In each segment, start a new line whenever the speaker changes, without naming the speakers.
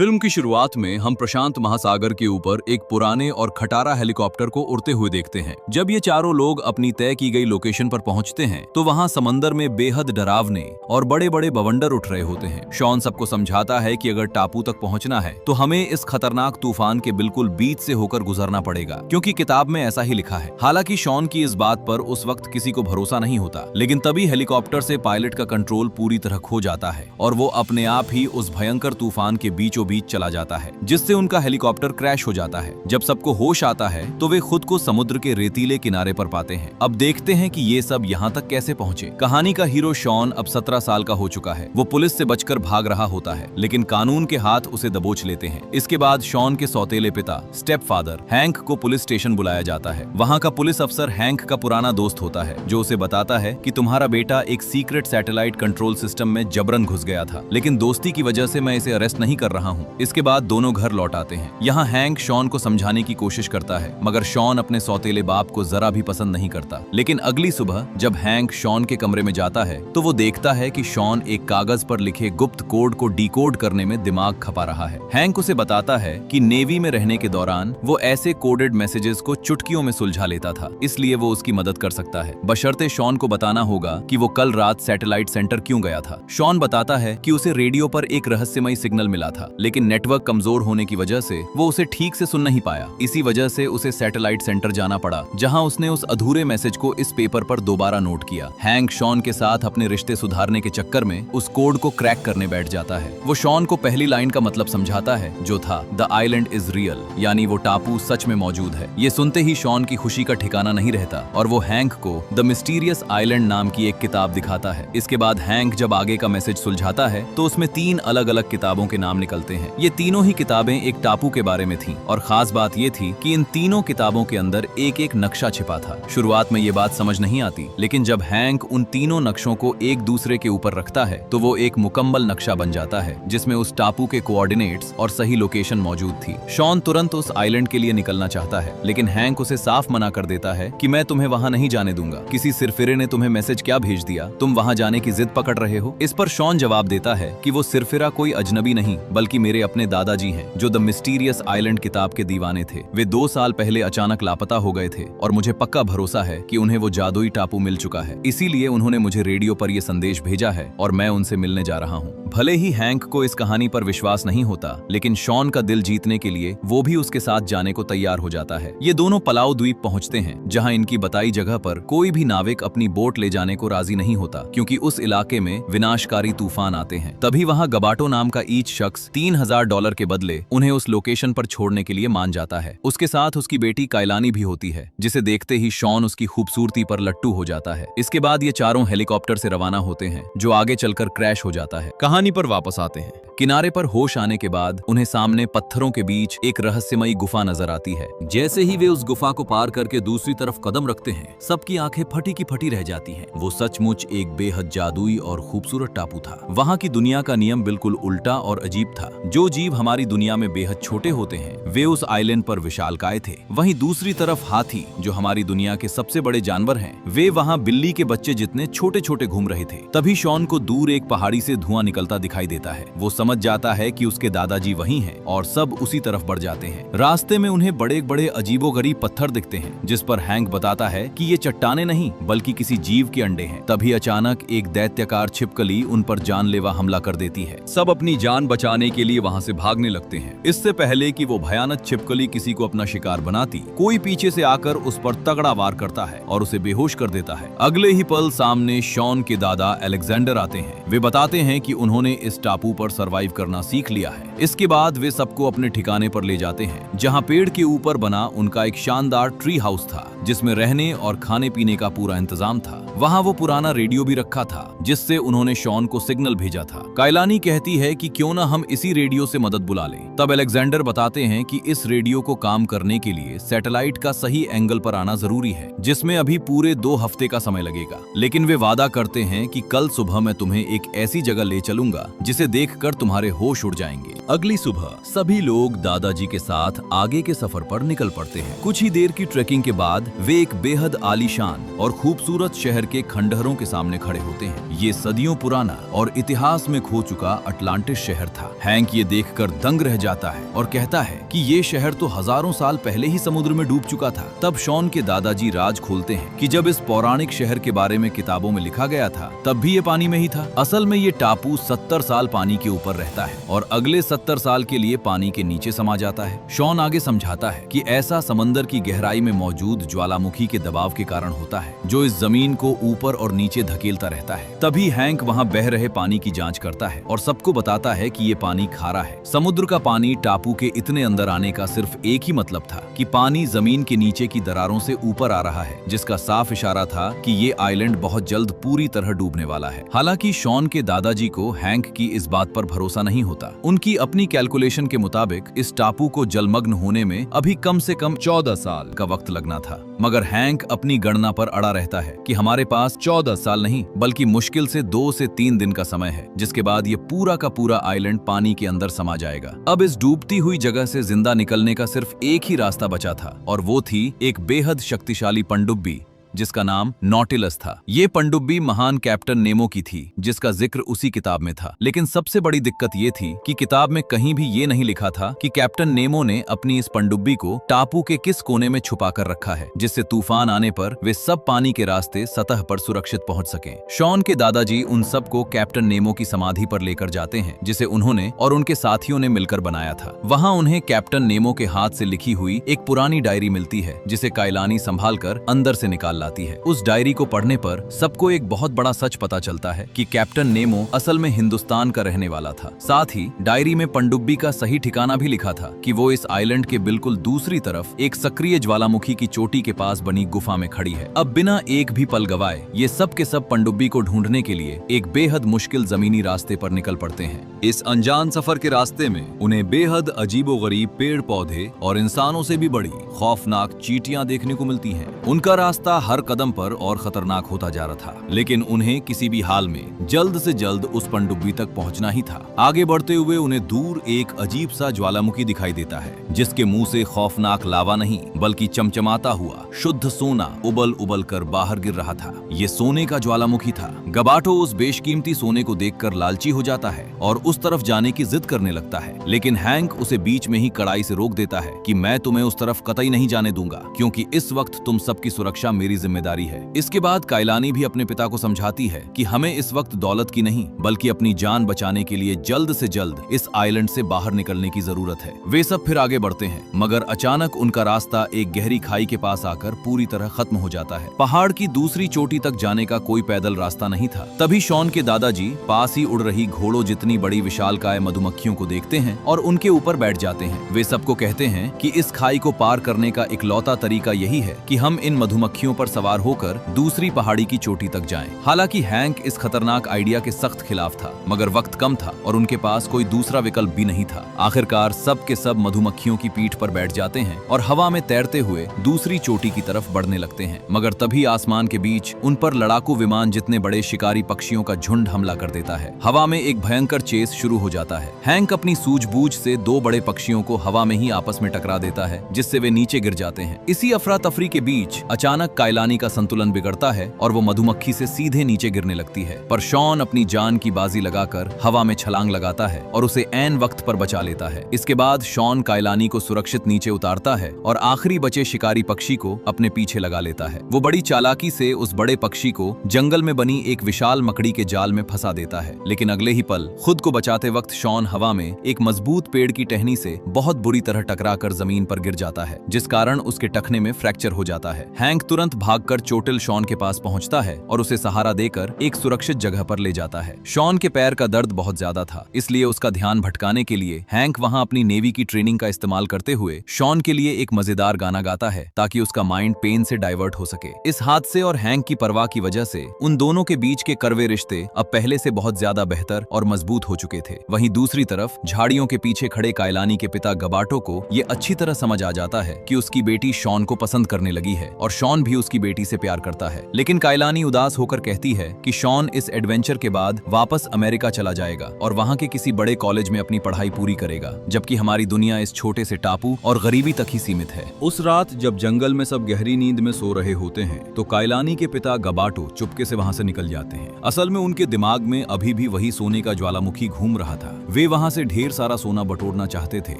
Film की शुरुआत में हम प्रशांत महासागर के ऊपर एक पुराने और खटारा हेलीकॉप्टर को उड़ते हुए देखते हैं। जब ये चारों लोग अपनी तय की गई लोकेशन पर पहुंचते हैं तो वहां समंदर में बेहद डरावने और बड़े बड़े बवंडर उठ रहे होते हैं। शॉन सबको समझाता है कि अगर टापू तक पहुंचना है तो हमें इस खतरनाक तूफान के बिल्कुल बीच से होकर गुजरना पड़ेगा, क्योंकि किताब में ऐसा ही लिखा है। हालांकि शॉन की इस बात पर उस वक्त किसी को भरोसा नहीं होता, लेकिन तभी हेलीकॉप्टर से पायलट का कंट्रोल पूरी तरह खो जाता है और वो अपने आप ही उस भयंकर तूफान के बीचों बीच चला जाता है, जिससे उनका हेलीकॉप्टर क्रैश हो जाता है। जब सबको होश आता है तो वे खुद को समुद्र के रेतीले किनारे पर पाते हैं। अब देखते हैं कि ये सब यहाँ तक कैसे पहुँचे। कहानी का हीरो शॉन अब 17 साल का हो चुका है। वो पुलिस से बचकर भाग रहा होता है, लेकिन कानून के हाथ उसे दबोच लेते हैं। इसके बाद शॉन के सौतेले पिता स्टेप फादर हैंक को पुलिस स्टेशन बुलाया जाता है। वहाँ का पुलिस अफसर हैंक का पुराना दोस्त होता है, जो उसे बताता है कि तुम्हारा बेटा एक सीक्रेट सैटेलाइट कंट्रोल सिस्टम में जबरन घुस गया था, लेकिन दोस्ती की वजह से मैं इसे अरेस्ट नहीं कर रहा हूँ। इसके बाद दोनों घर लौट आते हैं। यहाँ हैंक शॉन को समझाने की कोशिश करता है, मगर शॉन अपने सौतेले बाप को जरा भी पसंद नहीं करता। लेकिन अगली सुबह जब हैंक शॉन के कमरे में जाता है तो वो देखता है कि शॉन एक कागज पर लिखे गुप्त कोड को डिकोड करने में दिमाग खपा रहा है। हैंक उसे बताता है कि नेवी में रहने के दौरान वो ऐसे कोडेड मैसेजेस को चुटकियों में सुलझा लेता था, इसलिए वो उसकी मदद कर सकता है, बशर्ते शॉन को बताना होगा कि वो कल रात सैटेलाइट सेंटर क्यों गया था। शॉन बताता है कि उसे रेडियो पर एक रहस्यमयी सिग्नल मिला था, लेकिन नेटवर्क कमजोर होने की वजह से वो उसे ठीक से सुन नहीं पाया। इसी वजह से उसे सैटेलाइट सेंटर जाना पड़ा, जहां उसने उस अधूरे मैसेज को इस पेपर पर दोबारा नोट किया। हैंक शॉन के साथ अपने रिश्ते सुधारने के चक्कर में उस कोड को क्रैक करने बैठ जाता है। वो शॉन को पहली लाइन का मतलब समझाता है, जो था द आइलैंड इज रियल, यानी वो टापू सच में मौजूद है। ये सुनते ही शॉन की खुशी का ठिकाना नहीं रहता और वो हैंक को द मिस्टीरियस आइलैंड नाम की एक किताब दिखाता है। इसके बाद हैंक जब आगे का मैसेज सुलझाता है तो उसमें 3 अलग अलग किताबों के नाम निकलते हैं। ये तीनों ही किताबें एक टापू के बारे में थीं, और खास बात ये थी कि इन तीनों किताबों के अंदर एक एक नक्शा छिपा था। शुरुआत में ये बात समझ नहीं आती, लेकिन जब हैंक उन तीनों नक्शों को एक दूसरे के ऊपर रखता है तो वो एक मुकम्मल नक्शा बन जाता है, जिसमें उस टापू के कोऑर्डिनेट्स और सही लोकेशन मौजूद थी। शॉन तुरंत उस आइलैंड के लिए निकलना चाहता है, लेकिन हैंक उसे साफ मना कर देता है कि मैं तुम्हें वहां नहीं जाने दूंगा। किसी सिरफिरे ने तुम्हें मैसेज क्या भेज दिया, तुम वहां जाने की जिद पकड़ रहे हो। इस पर शॉन जवाब देता है कि वो सिरफिरा कोई अजनबी नहीं, बल्कि मेरे अपने दादाजी हैं, जो द मिस्टीरियस आइलैंड किताब के दीवाने थे। वे 2 साल पहले अचानक लापता हो गए थे और मुझे पक्का भरोसा है कि उन्हें वो जादुई टापू मिल चुका है। इसीलिए उन्होंने मुझे रेडियो पर यह संदेश भेजा है और मैं उनसे मिलने जा रहा हूँ। भले ही हैंक को इस कहानी पर विश्वास नहीं होता, लेकिन शॉन का दिल जीतने के लिए वो भी उसके साथ जाने को तैयार हो जाता है। ये दोनों पलाव द्वीप पहुंचते हैं, जहां इनकी बताई जगह पर कोई भी नाविक अपनी बोट ले जाने को राजी नहीं होता, क्योंकि उस इलाके में विनाशकारी तूफान आते हैं। तभी वहां गबाटो नाम का ईच शख्स $3000 के बदले उन्हें उस लोकेशन पर छोड़ने के लिए मान जाता है। उसके साथ उसकी बेटी कायलानी भी होती है, जिसे देखते ही शॉन उसकी खूबसूरती पर लट्टू हो जाता है। इसके बाद ये चारों हेलीकॉप्टर से रवाना होते हैं, जो आगे चलकर क्रैश हो जाता है। कहानी पर वापस आते हैं। किनारे पर होश आने के बाद उन्हें सामने पत्थरों के बीच एक रहस्यमयी गुफा नजर आती है। जैसे ही वे उस गुफा को पार करके दूसरी तरफ कदम रखते हैं, सबकी आंखें फटी की फटी रह जाती हैं। वो सचमुच एक बेहद जादुई और खूबसूरत टापू था। वहाँ की दुनिया का नियम बिल्कुल उल्टा और अजीब था। जो जीव हमारी दुनिया में बेहद छोटे होते हैं, वे उस आइलैंड पर विशालकाय थे। वहीं दूसरी तरफ हाथी, जो हमारी दुनिया के सबसे बड़े जानवर हैं, वे वहाँ बिल्ली के बच्चे जितने छोटे छोटे घूम रहे थे। तभी शॉन को दूर एक पहाड़ी से धुआं निकलता दिखाई देता है। वो समझ जाता है कि उसके दादाजी वहीं हैं और सब उसी तरफ बढ़ जाते हैं। रास्ते में उन्हें बड़े बड़े अजीबोगरीब पत्थर दिखते हैं, जिस पर हैंक बताता है कि ये चट्टाने नहीं, बल्कि किसी जीव के अंडे हैं। तभी अचानक एक दैत्याकार छिपकली उन पर जानलेवा हमला कर देती है। सब अपनी जान बचाने के लिए वहाँ से भागने लगते हैं। इससे पहले कि वो भयानक छिपकली किसी को अपना शिकार बनाती, कोई पीछे से आकर उस पर तगड़ा वार करता है और उसे बेहोश कर देता है। अगले ही पल सामने शॉन के दादा अलेक्जेंडर आते हैं। वे बताते हैं कि उन्होंने इस टापू पर सरवाइव करना सीख लिया है। इसके बाद वे सबको अपने ठिकाने पर ले जाते हैं, जहां पेड़ के ऊपर बना उनका एक शानदार ट्री हाउस था, जिसमें रहने और खाने पीने का पूरा इंतजाम था। वहां वो पुराना रेडियो भी रखा था, जिससे उन्होंने शॉन को सिग्नल भेजा था। कायलानी कहती है कि क्यों ना हम इसी रेडियो से मदद बुला लें। तब अलेक्जेंडर बताते हैं कि इस रेडियो को काम करने के लिए सैटेलाइट का सही एंगल पर आना जरूरी है, जिसमें अभी पूरे 2 हफ्ते का समय लगेगा। लेकिन वे वादा करते हैं कि कल सुबह मैं तुम्हें एक ऐसी जगह ले चलूंगा जिसे देखकर तुम्हारे होश उड़ जाएंगे। अगली सुबह सभी लोग दादाजी के साथ आगे के सफर पर निकल पड़ते हैं। कुछ ही देर की ट्रेकिंग के बाद वे एक बेहद आलीशान और खूबसूरत शहर के खंडहरों के सामने खड़े होते हैं। ये सदियों पुराना और इतिहास में खो चुका अटलांटिस शहर था। हैंक ये देखकर दंग रह जाता है और कहता है कि ये शहर तो हजारों साल पहले ही समुद्र में डूब चुका था। तब शॉन के दादाजी राज खोलते हैं कि जब इस पौराणिक शहर के बारे में किताबों में लिखा गया था तब भी ये पानी में ही था। असल में ये टापू 70 साल पानी के ऊपर रहता है और अगले 70 साल के लिए पानी के नीचे समा जाता है। शॉन आगे समझाता है कि ऐसा समंदर की गहराई में मौजूद ज्वालामुखी के दबाव के कारण होता है जो इस जमीन को ऊपर और नीचे धकेलता रहता है। तभी हैंक वहाँ बह रहे पानी की जांच करता है और सबको बताता है कि ये पानी खारा है। समुद्र का पानी टापू के इतने अंदर आने का सिर्फ एक ही मतलब था कि पानी जमीन के नीचे की दरारों से ऊपर आ रहा है, जिसका साफ इशारा था कि ये आइलैंड बहुत जल्द पूरी तरह डूबने वाला है। हालांकि शॉन के दादाजी को हैंक की इस बात पर भरोसा नहीं होता। उनकी अपनी कैलकुलेशन के मुताबिक इस टापू को जलमग्न होने में अभी कम से कम 14 साल का वक्त लगना था, मगर हैंक अपनी गणना पर अड़ा रहता है कि हमारे पास 14 साल नहीं बल्कि मुश्किल से 2 से 3 दिन का समय है, जिसके बाद ये पूरा का पूरा आइलैंड पानी के अंदर समा जाएगा। अब इस डूबती हुई जगह से जिंदा निकलने का सिर्फ एक ही रास्ता बचा था और वो थी एक बेहद शक्तिशाली पनडुब्बी जिसका नाम नॉटिलस था। ये पनडुब्बी महान कैप्टन नेमो की थी जिसका जिक्र उसी किताब में था। लेकिन सबसे बड़ी दिक्कत ये थी कि किताब में कहीं भी ये नहीं लिखा था कि कैप्टन नेमो ने अपनी इस पनडुब्बी को टापू के किस कोने में छुपा कर रखा है जिससे तूफान आने पर वे सब पानी के रास्ते सतह पर सुरक्षित पहुंच सकें। शॉन के दादाजी उन सबको कैप्टन नेमो की समाधि पर लेकर जाते हैं जिसे उन्होंने और उनके साथियों ने मिलकर बनाया था। वहाँ उन्हें कैप्टन नेमो के हाथ से लिखी हुई एक पुरानी डायरी मिलती है जिसे कायलानी संभाल कर अंदर से निकाल लाती है। उस डायरी को पढ़ने पर सबको एक बहुत बड़ा सच पता चलता है कि कैप्टन नेमो असल में हिंदुस्तान का रहने वाला था। साथ ही डायरी में पनडुब्बी का सही ठिकाना भी लिखा था कि वो इस आइलैंड के बिल्कुल दूसरी तरफ एक सक्रिय ज्वालामुखी की चोटी के पास बनी गुफा में खड़ी है। अब बिना एक भी पल गवाए ये सब के सब पनडुब्बी को ढूंढने के लिए एक बेहद मुश्किल जमीनी रास्ते पर निकल पड़ते हैं। इस अनजान सफर के रास्ते में उन्हें बेहद अजीबोगरीब पेड़ पौधे और इंसानों से भी बड़ी खौफनाक चींटियां देखने को मिलती हैं। उनका रास्ता हर कदम पर और खतरनाक होता जा रहा था, लेकिन उन्हें किसी भी हाल में जल्द से जल्द उस पनडुब्बी तक पहुंचना ही था। आगे बढ़ते हुए उन्हें दूर एक अजीब सा ज्वालामुखी दिखाई देता है जिसके मुंह से खौफनाक लावा नहीं बल्कि चमचमाता हुआ शुद्ध सोना उबल उबल कर बाहर गिर रहा था। ये सोने का ज्वालामुखी था। गबाटो उस बेशकीमती सोने को देखकर लालची हो जाता है और उस तरफ जाने की जिद करने लगता है, लेकिन हैंक उसे बीच में ही कड़ाई से रोक देता है कि मैं तुम्हें उस तरफ कतई नहीं जाने दूंगा क्योंकि इस वक्त तुम सबकी सुरक्षा मेरी जिम्मेदारी है। इसके बाद कायलानी भी अपने पिता को समझाती है कि हमें इस वक्त दौलत की नहीं बल्कि अपनी जान बचाने के लिए जल्द से जल्द इस आइलैंड से बाहर निकलने की जरूरत है। वे सब फिर आगे बढ़ते हैं मगर अचानक उनका रास्ता एक गहरी खाई के पास आकर पूरी तरह खत्म हो जाता है। पहाड़ की दूसरी चोटी तक जाने का कोई पैदल रास्ता नहीं था। तभी शॉन के दादाजी पास ही उड़ रही घोड़ों जितनी बड़ी विशालकाय मधुमक्खियों को देखते हैं और उनके ऊपर बैठ जाते हैं। वे सबको कहते हैं कि इस खाई को पार करने का इकलौता तरीका यही है कि हम इन मधुमक्खियों पर सवार होकर दूसरी पहाड़ी की चोटी तक जाएं। हालांकि हैंक इस खतरनाक आइडिया के सख्त खिलाफ था मगर वक्त कम था और उनके पास कोई दूसरा विकल्प भी नहीं था। आखिरकार सब के सब मधुमक्खियों की पीठ पर बैठ जाते हैं और हवा में तैरते हुए दूसरी चोटी की तरफ बढ़ने लगते हैं। मगर तभी आसमान के बीच उन पर लड़ाकू विमान जितने बड़े शिकारी पक्षियों का झुंड हमला कर देता है। हवा में एक भयंकर चेस शुरू हो जाता है। हैंक अपनी सूझबूझ से 2 बड़े पक्षियों को हवा में ही आपस में टकरा देता है जिससे वे नीचे गिर जाते हैं। इसी अफरा तफरी के बीच अचानक कायलानी का संतुलन बिगड़ता है और वो मधुमक्खी से सीधे नीचे गिरने लगती है, पर शॉन अपनी जान की बाजी लगाकर हवा में छलांग लगाता है और उसे ऐन वक्त पर बचा लेता है। इसके बाद शॉन कायलानी को सुरक्षित नीचे उतारता है और आखिरी बचे शिकारी पक्षी को अपने पीछे लगा लेता है। वो बड़ी चालाकी से उस बड़े पक्षी को जंगल में बनी एक विशाल मकड़ी के जाल में फंसा देता है, लेकिन अगले ही पल खुद को बचाते वक्त शॉन हवा में एक मजबूत पेड़ की टहनी से बहुत बुरी तरह टकराकर जमीन पर गिर जाता है, जिस कारण उसके टखने में फ्रैक्चर हो जाता है। हैंक तुरंत भागकर चोटिल शॉन के पास पहुंचता है और उसे सहारा देकर एक सुरक्षित जगह पर ले जाता है। शॉन के पैर का दर्द बहुत ज्यादा था, इसलिए उसका ध्यान भटकाने के लिए हैंक वहां अपनी नेवी की ट्रेनिंग का इस्तेमाल करते हुए शॉन के लिए एक मजेदार गाना गाता है ताकि उसका माइंड पेन से डाइवर्ट हो सके। इस हादसे और हैंक की परवाह की वजह से उन दोनों के बीच के कड़वे रिश्ते अब पहले से बहुत ज्यादा बेहतर और मजबूत हो चुके थे। वहीं दूसरी तरफ झाड़ियों के पीछे खड़े कायलानी के पिता गबाटो को ये अच्छी तरह समझ आ जाता है कि उसकी बेटी शॉन को पसंद करने लगी है और शॉन भी उसकी बेटी से प्यार करता है। लेकिन कायलानी उदास होकर कहती है कि शॉन इस एडवेंचर के बाद वापस अमेरिका चला जाएगा और वहाँ के किसी बड़े कॉलेज में अपनी पढ़ाई पूरी करेगा, जबकि हमारी दुनिया इस छोटे से टापू और गरीबी तक ही सीमित है। उस रात जब जंगल में सब गहरी नींद में सो रहे होते हैं तो कायलानी के पिता गबाटो चुपके से वहाँ से निकल जाते हैं। असल में उनके दिमाग में अभी भी वही सोने का ज्वालामुखी घूम रहा था। वे वहाँ से ढेर सारा सोना बटोरना चाहते थे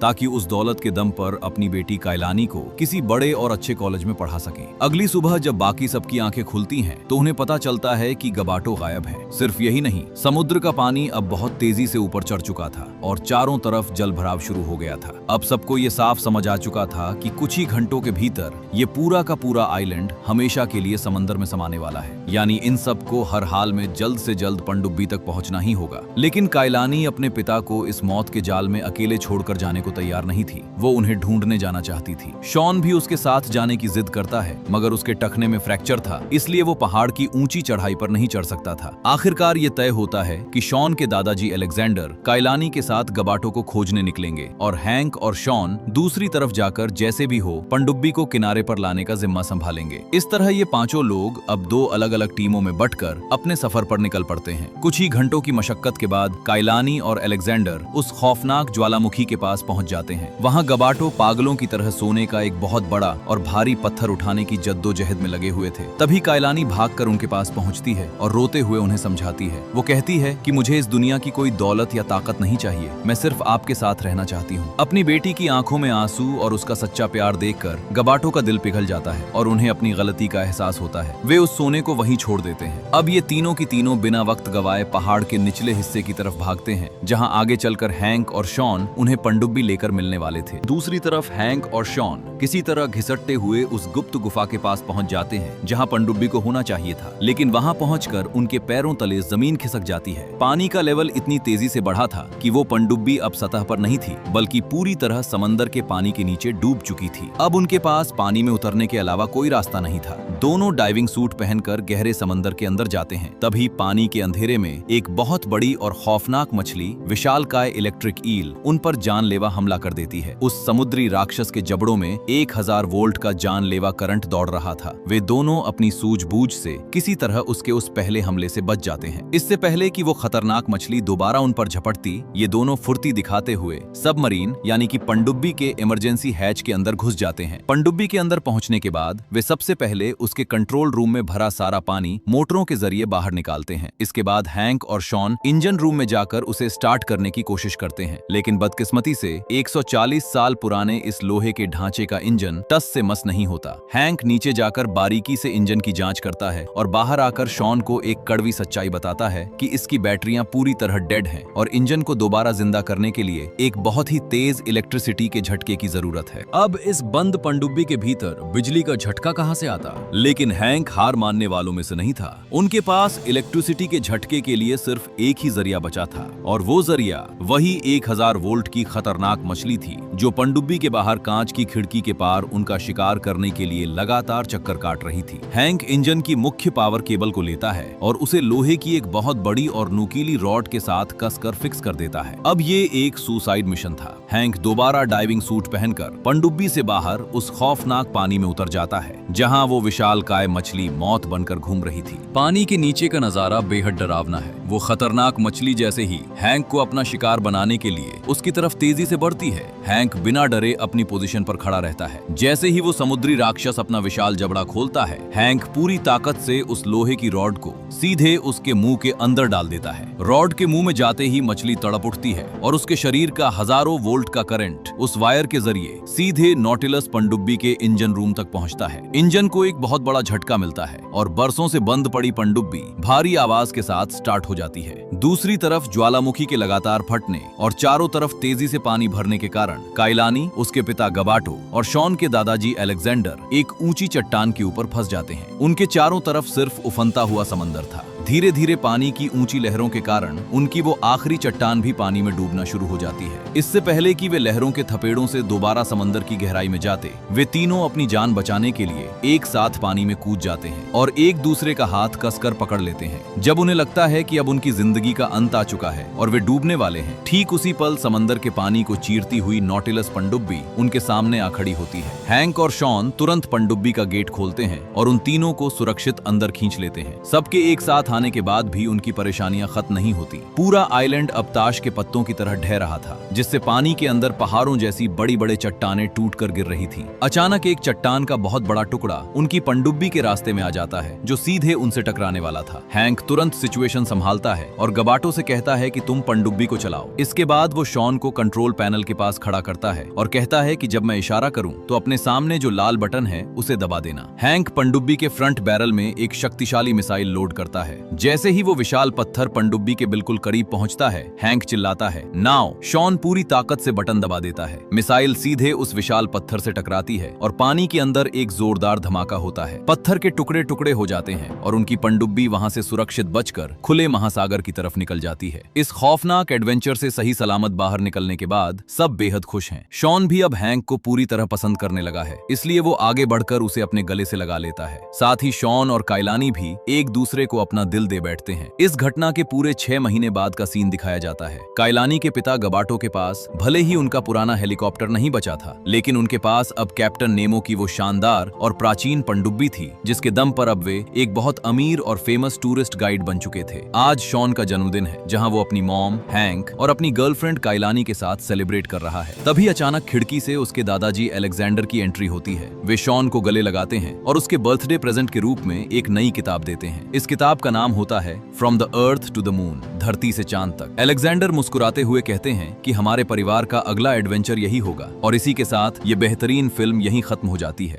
ताकि उस दौलत के दम पर अपनी बेटी कायलानी को किसी बड़े और अच्छे कॉलेज में पढ़ा सकें। अगली सुबह जब बाकी सबकी आंखें खुलती हैं तो उन्हें पता चलता है कि गबाटो गायब है। सिर्फ यही नहीं, समुद्र का पानी अब बहुत तेजी से ऊपर चढ़ चुका था और चारों तरफ जल भराव शुरू हो गया था। अब सबको ये साफ समझ आ चुका था कि कुछ ही घंटों के भीतर ये पूरा का पूरा आइलैंड हमेशा के लिए समंदर में समाने वाला है। यानी इन सबको हर हाल में जल्द से जल्द पनडुब्बी तक पहुंचना ही होगा। लेकिन कायलानी अपने पिता को इस मौत के जाल में अकेले छोड़कर जाने को तैयार नहीं थी। वो उन्हें ढूंढने जाना चाहती थी। शॉन भी उसके साथ जाने की जिद करता है, मगर उसके टखने में फ्रैक्चर था, इसलिए वो पहाड़ की ऊंची चढ़ाई पर नहीं चढ़ सकता था। आखिरकार ये तय होता है कि शॉन के दादाजी अलेक्जेंडर कायलानी के साथ गबाटो को खोजने निकलेंगे और हैंक और शॉन दूसरी तरफ जाकर जैसे भी हो पनडुब्बी को किनारे पर लाने का जिम्मा संभालेंगे। इस तरह ये पांचों लोग अब दो अलग अलग टीमों में बंटकर अपने सफर पर निकल पड़ते हैं। कुछ ही घंटों की मशक्कत के बाद कायलानी और अलेक्जेंडर उस खौफनाक ज्वालामुखी के पास पहुंच जाते हैं। वहां गबाटो पागलों की तरह सोने का एक बहुत बड़ा और भारी पत्थर उठाने की जद्दोजहद में लगे हुए थे। तभी कायलानी भागकर उनके पास पहुंचती है और रोते हुए उन्हें समझाती है। वो कहती है कि मुझे इस दुनिया की कोई दौलत या ताकत नहीं चाहिए, मैं सिर्फ आपके साथ रहना चाहती हूँ। अपनी बेटी की आंखों में आंसू और उसका सच्चा प्यार देखकर गबाटो का दिल पिघल जाता है और उन्हें अपनी गलती का एहसास होता है। वे उस सोने को वहीं छोड़ देते हैं। अब ये तीनों की तीनों बिना वक्त गवाए पहाड़ के निचले हिस्से की तरफ भागते हैं, जहां आगे चलकर हैंक और शॉन उन्हें पनडुब्बी लेकर मिलने वाले थे। दूसरी तरफ हैंक और शॉन किसी तरह घिसटते हुए उस गुप्त गुफा के पास पहुंच जाते हैं जहां पनडुब्बी को होना चाहिए था। लेकिन वहां पहुंचकर उनके पैरों तले जमीन खिसक जाती है। पानी का लेवल इतनी तेजी से बढ़ा था कि वो पनडुब्बी अब सतह पर नहीं थी, बल्कि पूरी तरह समंदर के पानी के नीचे डूब चुकी थी। अब उनके पास पानी में उतरने के अलावा कोई रास्ता नहीं था। दोनों डाइविंग सूट पहनकर गहरे समंदर के अंदर जाते हैं। तभी पानी के अंधेरे में एक बहुत बड़ी और खौफनाक मछली, विशालकाय इलेक्ट्रिक ईल, उन पर जानलेवा हमला कर देती है। उस समुद्री राक्षस के जबड़ों में 1000 वोल्ट का जानलेवा करंट दौड़ रहा था। वे दोनों अपनी सूझबूझ से किसी तरह उसके उस पहले हमले से बच जाते हैं। इससे पहले कि वो खतरनाक मछली दोबारा उन पर झपटती, ये दोनों फुर्ती दिखाते हुए सबमरीन यानी कि पनडुब्बी के इमरजेंसी हैच के अंदर घुस जाते हैं। पनडुब्बी के अंदर पहुंचने के बाद वे सबसे पहले उसके कंट्रोल रूम में भरा सारा पानी मोटरों के जरिए बाहर निकालते हैं। इसके बाद हैंक और शॉन इंजन रूम में जाकर उसे स्टार्ट करने की कोशिश करते हैं, लेकिन बदकिस्मती से 140 साल पुराने इस लोहे के ढांचे का इंजन टस से मस नहीं होता। हैंक नीचे जाकर बारीकी से इंजन की जांच करता है और बाहर आकर शॉन को एक कड़वी सच्चाई बताता है कि इसकी बैटरियां पूरी तरह डेड हैं और इंजन को दोबारा जिंदा करने के लिए एक बहुत ही तेज इलेक्ट्रिसिटी के झटके की जरूरत है। अब इस बंद पनडुब्बी के भीतर बिजली का झटका कहां से आता? लेकिन हैंक हार मानने वालों में से नहीं था। उनके पास इलेक्ट्रिसिटी के झटके के लिए सिर्फ एक ही जरिया बचा था और वो जरिया वही 1000 वोल्ट की खतरनाक मछली थी जो पनडुब्बी के बाहर कांच की खिड़की के पार उनका शिकार करने के लिए लगातार चक्कर काट रही थी। हैंक इंजन की मुख्य पावर केबल को लेता है और उसे लोहे की एक बहुत बड़ी और नुकीली रॉड के साथ कसकर फिक्स कर देता है। अब ये एक सुसाइड मिशन था। हैंक दोबारा डाइविंग सूट पहनकर पनडुब्बी से बाहर उस खौफनाक पानी में उतर जाता है जहां वो विशालकाय मछली मौत बनकर घूम रही थी। पानी के नीचे का नजारा बेहद डरावना है। वो खतरनाक मछली जैसे ही हैंक को अपना शिकार बनाने के लिए उसकी तरफ तेजी से बढ़ती है, हैंक बिना डरे अपनी पोजीशन पर खड़ा रहता है। जैसे ही वो समुद्री राक्षस अपना विशाल जबड़ा खोलता है, हैंक पूरी ताकत से उस लोहे की रॉड को सीधे उसके मुंह के अंदर डाल देता है। रॉड के मुंह में जाते ही मछली तड़प उठती है और उसके शरीर का हजारों वोल्ट का करंट उस वायर के जरिए सीधे नॉटिलस पनडुब्बी के इंजन रूम तक पहुंचता है। इंजन को एक बहुत बड़ा झटका मिलता है और बरसों से बंद पड़ी पनडुब्बी भारी आवाज के साथ स्टार्ट हो जाती है। दूसरी तरफ ज्वालामुखी के लगातार फटने और चारों तरफ तेजी से पानी भरने के कारण कायलानी, उसके पिता गबाटो और शॉन के दादाजी अलेक्जेंडर एक ऊंची चट्टान के ऊपर फंस जाते हैं। उनके चारों तरफ सिर्फ उफनता हुआ समंदर था। धीरे धीरे पानी की ऊंची लहरों के कारण उनकी वो आखिरी चट्टान भी पानी में डूबना शुरू हो जाती है। इससे पहले कि वे लहरों के थपेड़ों से दोबारा समंदर की गहराई में जाते, वे तीनों अपनी जान बचाने के लिए एक साथ पानी में कूद जाते हैं और एक दूसरे का हाथ कसकर पकड़ लेते हैं। जब उन्हें लगता है कि अब उनकी जिंदगी का अंत आ चुका है और वे डूबने वाले हैं, ठीक उसी पल समंदर के पानी को चीरती हुई नॉटिलस पनडुब्बी उनके सामने आ खड़ी होती है। हैंक और शॉन तुरंत पनडुब्बी का गेट खोलते हैं और उन तीनों को सुरक्षित अंदर खींच लेते हैं। सबके एक साथ आने के बाद भी उनकी परेशानियां खत्म नहीं होती। पूरा आइलैंड अब ताश के पत्तों की तरह ढह रहा था, जिससे पानी के अंदर पहाड़ों जैसी बड़ी बड़े चट्टानें टूटकर गिर रही थीं। अचानक एक चट्टान का बहुत बड़ा टुकड़ा उनकी पनडुब्बी के रास्ते में आ जाता है, जो सीधे उनसे टकराने वाला था। हैंक तुरंत सिचुएशन संभालता है और गबाटो से कहता है कि तुम पनडुब्बी को चलाओ। इसके बाद वो शॉन को कंट्रोल पैनल के पास खड़ा करता है और कहता है कि जब मैं इशारा करूं तो अपने सामने जो लाल बटन है उसे दबा देना। हैंक पनडुब्बी के फ्रंट बैरल में एक शक्तिशाली मिसाइल लोड करता है। जैसे ही वो विशाल पत्थर पनडुब्बी के बिल्कुल करीब पहुंचता है, हैंक चिल्लाता है नाउ। शॉन पूरी ताकत से बटन दबा देता है। मिसाइल सीधे उस विशाल पत्थर से टकराती है और पानी के अंदर एक जोरदार धमाका होता है। पत्थर के टुकड़े टुकड़े हो जाते हैं और उनकी पनडुब्बी वहां से सुरक्षित बचकर खुले महासागर की तरफ निकल जाती है। इस खौफनाक एडवेंचर से सही सलामत बाहर निकलने के बाद सब बेहद खुश हैं। शॉन भी अब हैंक को पूरी तरह पसंद करने लगा है, इसलिए वो आगे बढ़कर उसे अपने गले से लगा लेता है। साथ ही शॉन और काइलानी भी एक दूसरे को अपना दिल दे बैठते हैं। इस घटना के पूरे 6 महीने बाद का सीन दिखाया जाता है। काइलानी के पिता गबाटो के पास भले ही उनका पुराना हेलीकॉप्टर नहीं बचा था, लेकिन उनके पास अब कैप्टन नेमो की वो शानदार और प्राचीन पनडुब्बी थी, जिसके दम पर अब वे एक बहुत अमीर और फेमस टूरिस्ट गाइड बन चुके थे। आज शॉन का जन्मदिन है, जहां वो अपनी मॉम, हैंक और अपनी गर्लफ्रेंड काइलानी के साथ सेलिब्रेट कर रहा है। तभी अचानक खिड़की से उसके दादाजी अलेक्जेंडर की एंट्री होती है। वे शॉन को गले लगाते हैं और उसके बर्थडे प्रेजेंट के रूप में एक नई किताब देते हैं। इस किताब का नाम होता है from the earth to the moon, धरती से चांद तक। अलेक्जेंडर मुस्कुराते हुए कहते हैं कि हमारे परिवार का अगला एडवेंचर यही होगा, और इसी के साथ ये बेहतरीन फिल्म यहीं खत्म हो जाती है।